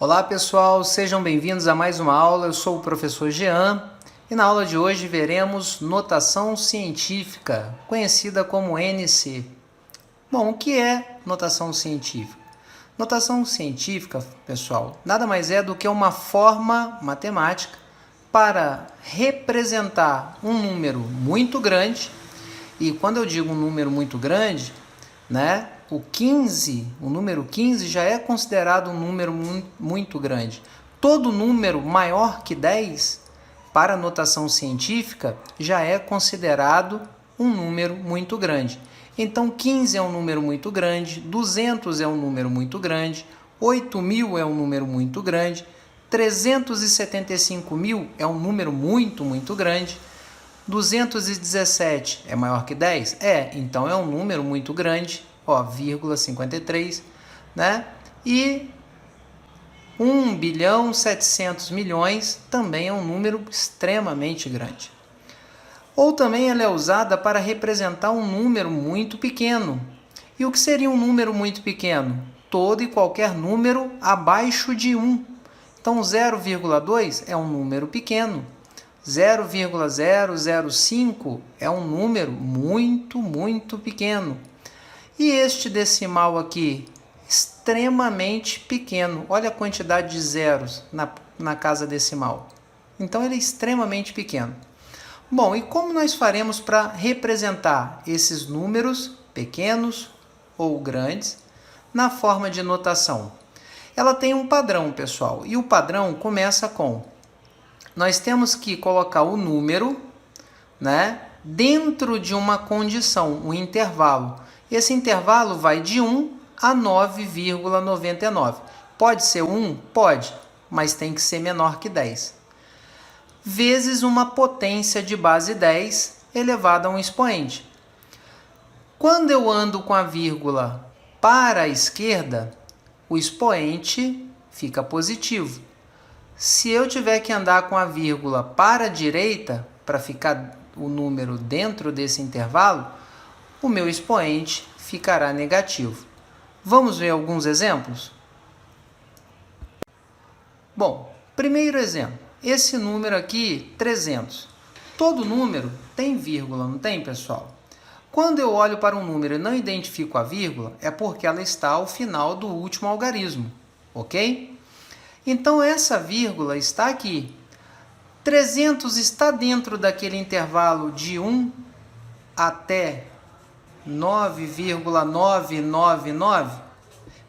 Olá pessoal, sejam bem-vindos a mais uma aula. Eu sou o professor Jean e na aula de hoje veremos notação científica, conhecida como NC. Bom, o que é notação científica? Notação científica, pessoal, nada mais é do que uma forma matemática para representar um número muito grande. E quando eu digo um número muito grande, o número 15 já é considerado um número muito grande. Todo número maior que 10, para a notação científica, já é considerado um número muito grande. Então, 15 é um número muito grande, 200 é um número muito grande, 8.000 é um número muito grande, 375.000 é um número muito grande, 217 é maior que 10? Então é um número muito grande, 53, né? E 1.700.000.000 também é um número extremamente grande. Ou também ela é usada para representar um número muito pequeno. E o que seria um número muito pequeno? Todo e qualquer número abaixo de 1. Então 0,2 é um número pequeno. 0,005 é um número muito pequeno. E este decimal aqui, extremamente pequeno. Olha a quantidade de zeros na casa decimal. Então ele é extremamente pequeno. Bom, e como nós faremos para representar esses números pequenos ou grandes na forma de notação? Ela tem um padrão, pessoal, e o padrão começa com: nós temos que colocar o número, dentro de uma condição, um intervalo. Esse intervalo vai de 1 a 9,99. Pode ser 1? Pode, mas tem que ser menor que 10. Vezes uma potência de base 10 elevada a um expoente. Quando eu ando com a vírgula para a esquerda, o expoente fica positivo. Se eu tiver que andar com a vírgula para a direita, para ficar o número dentro desse intervalo, o meu expoente ficará negativo. Vamos ver alguns exemplos? Bom, primeiro exemplo, esse número aqui, 300. Todo número tem vírgula, não tem, pessoal? Quando eu olho para um número e não identifico a vírgula, é porque ela está ao final do último algarismo, ok? Então, essa vírgula está aqui. 300 está dentro daquele intervalo de 1 até 9,999?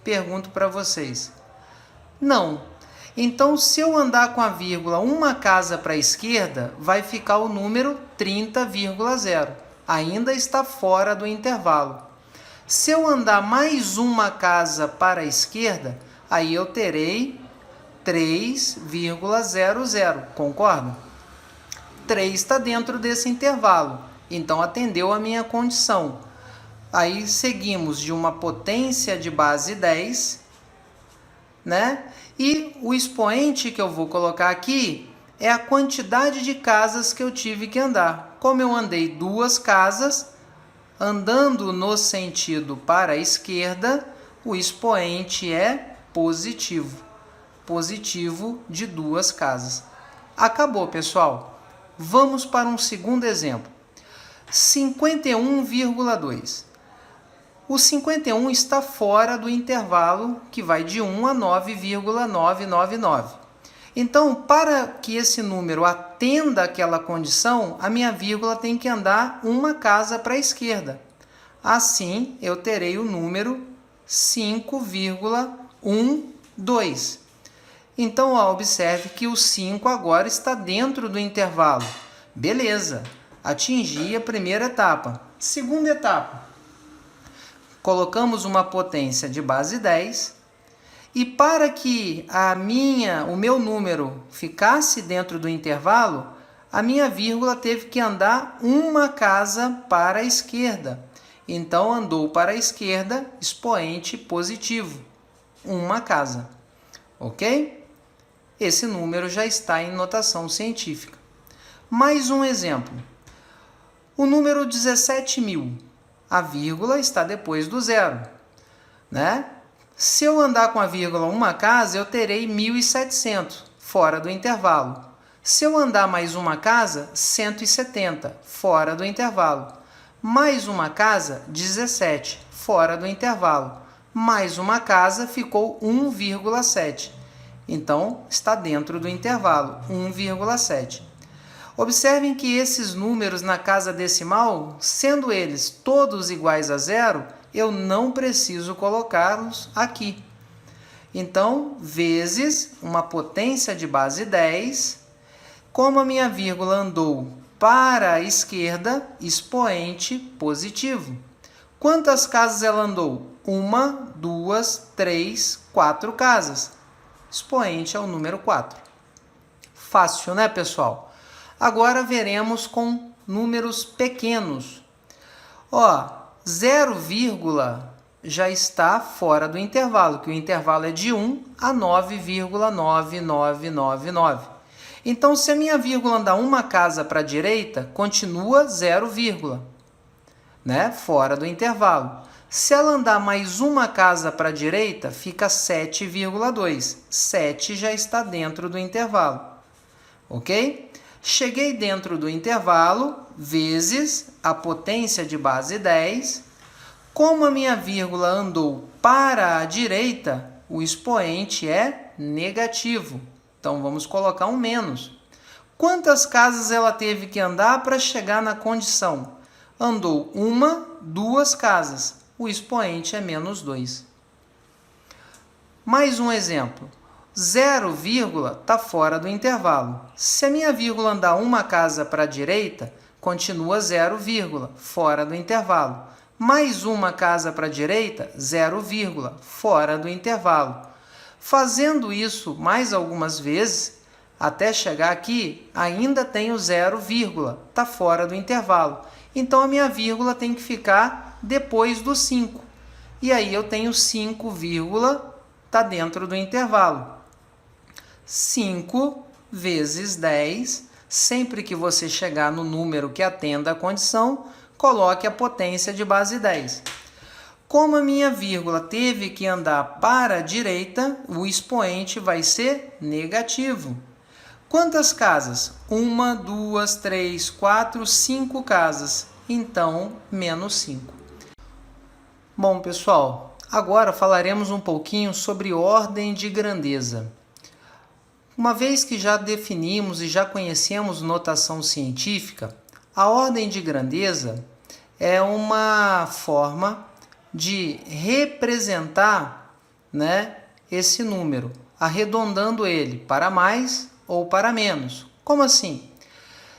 Pergunto para vocês. Não. Então, se eu andar com a vírgula uma casa para a esquerda, vai ficar o número 30,0. Ainda está fora do intervalo. Se eu andar mais uma casa para a esquerda, aí eu terei 3,00, concorda? 3 está dentro desse intervalo, então atendeu a minha condição. Aí seguimos de uma potência de base 10, E o expoente que eu vou colocar aqui é a quantidade de casas que eu tive que andar. Como eu andei 2 casas, andando no sentido para a esquerda, o expoente é positivo. Positivo de 2 casas. Acabou, pessoal. Vamos para um segundo exemplo. 51,2. O 51 está fora do intervalo que vai de 1 a 9,999. Então, para que esse número atenda àquela condição, a minha vírgula tem que andar uma casa para a esquerda. Assim, eu terei o número 5,12. Então, observe que o 5 agora está dentro do intervalo. Beleza, atingi a primeira etapa. Segunda etapa, colocamos uma potência de base 10 e para que o meu número ficasse dentro do intervalo, a minha vírgula teve que andar uma casa para a esquerda. Então, andou para a esquerda, expoente positivo, uma casa. Ok? Esse número já está em notação científica. Mais um exemplo. O número 17.000. A vírgula está depois do zero. Se eu andar com a vírgula uma casa, eu terei 1.700, fora do intervalo. Se eu andar mais uma casa, 170, fora do intervalo. Mais uma casa, 17, fora do intervalo. Mais uma casa, ficou 1,7. Então, está dentro do intervalo, 1,7. Observem que esses números na casa decimal, sendo eles todos iguais a zero, eu não preciso colocá-los aqui. Então, vezes uma potência de base 10, como a minha vírgula andou para a esquerda, expoente positivo. Quantas casas ela andou? 1, 2, 3, 4 casas. Expoente é o número 4. Fácil, né, pessoal? Agora veremos com números pequenos. 0, já está fora do intervalo, que o intervalo é de 1 a 9,9999. Então, se a minha vírgula andar uma casa para a direita, continua 0, né? Fora do intervalo. Se ela andar mais uma casa para a direita, fica 7,2. 7 já está dentro do intervalo. Ok? Cheguei dentro do intervalo, vezes a potência de base 10. Como a minha vírgula andou para a direita, o expoente é negativo. Então, vamos colocar um menos. Quantas casas ela teve que andar para chegar na condição? Andou 1, 2 casas. O expoente é menos 2. Mais um exemplo. 0, está fora do intervalo. Se a minha vírgula andar uma casa para a direita, continua 0, fora do intervalo. Mais uma casa para a direita, 0, fora do intervalo. Fazendo isso mais algumas vezes, até chegar aqui, ainda tenho 0, está fora do intervalo. Então, a minha vírgula tem que ficar depois do 5. E aí eu tenho 5, está dentro do intervalo. 5 vezes 10, sempre que você chegar no número que atenda a condição, coloque a potência de base 10. Como a minha vírgula teve que andar para a direita, o expoente vai ser negativo. Quantas casas? 1, 2, 3, 4, 5 casas. Então, menos 5. Bom, pessoal, agora falaremos um pouquinho sobre ordem de grandeza. Uma vez que já definimos e já conhecemos notação científica, a ordem de grandeza é uma forma de representar, né, esse número, arredondando ele para mais ou para menos. Como assim?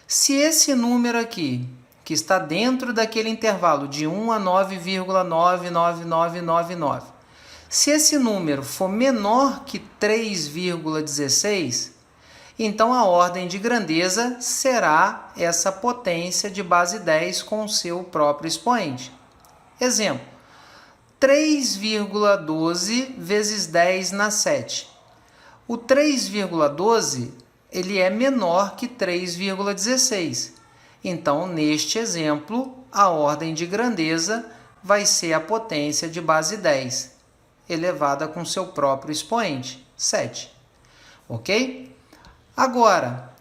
Se esse número aqui, que está dentro daquele intervalo de 1 a 9,99999, se esse número for menor que 3,16, então a ordem de grandeza será essa potência de base 10 com o seu próprio expoente. Exemplo, 3,12 vezes 10 na 7. O 3,12 ele é menor que 3,16. Então, neste exemplo, a ordem de grandeza vai ser a potência de base 10, elevada com seu próprio expoente, 7. Ok? Agora,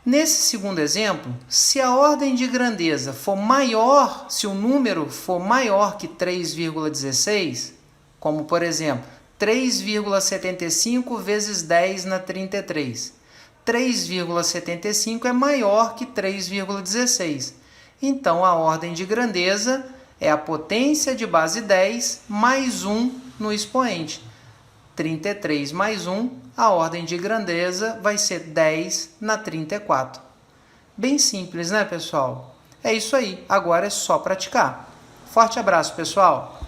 nesse segundo exemplo, se a ordem de grandeza for maior, se o número for maior que 3,16, como por exemplo, 3,75 vezes 10 na 33. 3,75 é maior que 3,16. Então, a ordem de grandeza é a potência de base 10 mais 1 no expoente. 33 mais 1, a ordem de grandeza vai ser 10 na 34. Bem simples, né, pessoal? É isso aí. Agora é só praticar. Forte abraço, pessoal!